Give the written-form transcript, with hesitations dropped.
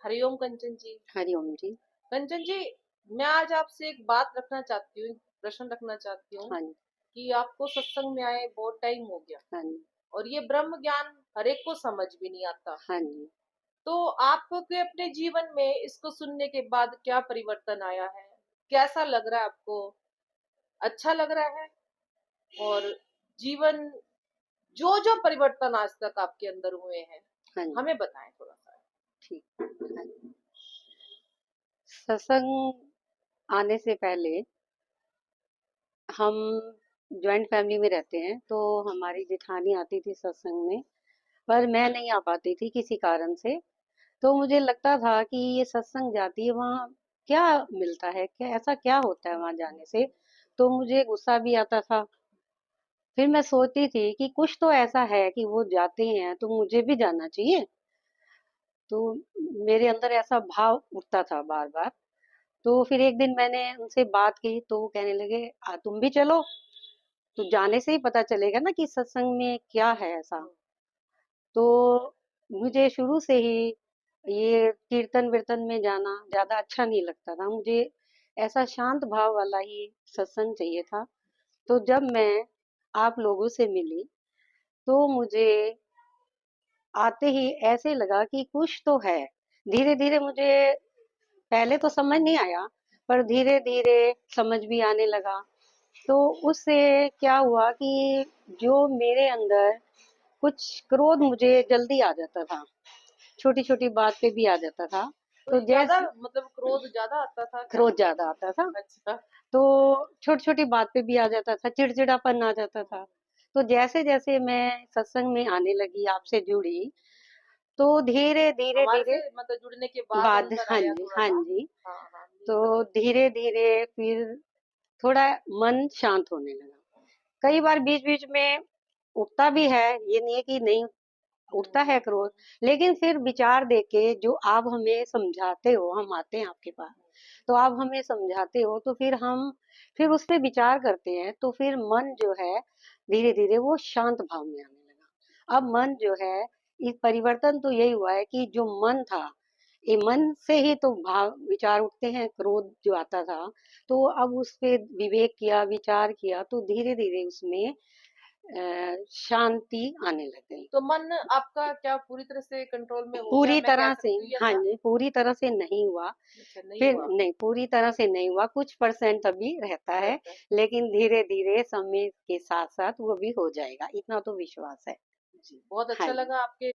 हरिओम कंचन जी। हरिओम जी। कंचन जी, मैं आज आपसे एक बात रखना चाहती हूँ, प्रश्न रखना चाहती हूँ हाँ जी। कि आपको सत्संग में आए बहुत टाइम हो गया हाँ जी। और ये ब्रह्म ज्ञान हर एक को समझ भी नहीं आता। हाँ जी। तो आपको के अपने जीवन में इसको सुनने के बाद क्या परिवर्तन आया है? कैसा लग रहा है आपको? अच्छा लग रहा है? और जीवन जो जो परिवर्तन आज तक आपके अंदर हुए हैं, हाँ जी। हमें बताएं थोड़ा सा। ठीक। हाँ जी। सत्संग आने से पहले हम जॉइंट फैमिली में रहते हैं, तो हमारी जेठानी आती थी सत्संग में, पर मैं नहीं आ पाती थी किसी कारण से। तो मुझे लगता था कि ये सत्संग जाती है, वहाँ क्या मिलता है, क्या ऐसा क्या होता है वहाँ जाने से। तो मुझे गुस्सा भी आता था। फिर मैं सोचती थी कि कुछ तो ऐसा है कि वो जाते हैं तो मुझे भी जाना चाहिए। तो मेरे अंदर ऐसा भाव उठता था बार बार। तो फिर एक दिन मैंने उनसे बात की, तो वो कहने लगे, तुम भी चलो, तो जाने से ही पता चलेगा ना कि सत्संग में क्या है ऐसा। तो मुझे शुरू से ही ये कीर्तन विर्तन में जाना ज्यादा अच्छा नहीं लगता था। मुझे ऐसा शांत भाव वाला ही सत्संग चाहिए था। तो जब मैं आप लोगों से मिली, तो मुझे आते ही ऐसे लगा कि कुछ तो है। धीरे धीरे मुझे पहले तो समझ नहीं आया, पर धीरे धीरे समझ भी आने लगा। तो उससे क्या हुआ कि जो मेरे अंदर कुछ क्रोध मुझे जल्दी आ जाता था, छोटी छोटी बात पे भी आ जाता था। तो तो ज्यादा जैसे मतलब क्रोध ज्यादा आता था क्या? क्रोध ज्यादा आता था, अच्छा। तो छोटी छोटी बात पे भी आ जाता था, चिड़चिड़ापन आ जाता था। तो जैसे जैसे मैं सत्संग में आने लगी, आपसे जुड़ी, तो धीरे धीरे हमारे धीरे से मतलब जुड़ने के बाद बाद, अंदर हाँ आया जी, थोड़ा हाँ सा। जी। हाँ हाँ, जी तो बताइए। धीरे धीरे फिर थोड़ा मन शांत होने लगा। कई बार बीच बीच में उठता भी है, ये नहीं है कि नहीं उठता है क्रोध। लेकिन फिर विचार देके जो आप हमें समझाते हो, हम आते हैं आपके पास, तो आप हमें समझाते हो, तो फिर हम फिर उस पे विचार करते हैं, तो फिर मन जो है धीरे धीरे वो शांत भाव में आने लगा। अब मन जो है, इस परिवर्तन तो यही हुआ है कि जो मन था, ये मन से ही तो भाव विचार उठते हैं, क्रोध जो आता था। तो अब उस पे विवेक किया, विचार किया, तो धीरे धीरे उसमें शांति आने लग गई। तो मन आपका क्या पूरी तरह से कंट्रोल में हो गया, पूरी मैं कह तरह से, सकती हूँ हाँ ऐसा? जी, पूरी तरह से नहीं हुआ। अच्छा, नहीं फिर हुआ। नहीं, पूरी तरह से नहीं हुआ, कुछ परसेंट अभी रहता है। रहता है। लेकिन धीरे धीरे समय के साथ साथ वो भी हो जाएगा, इतना तो विश्वास है। जी, बहुत हाँ अच्छा जी। लगा आपके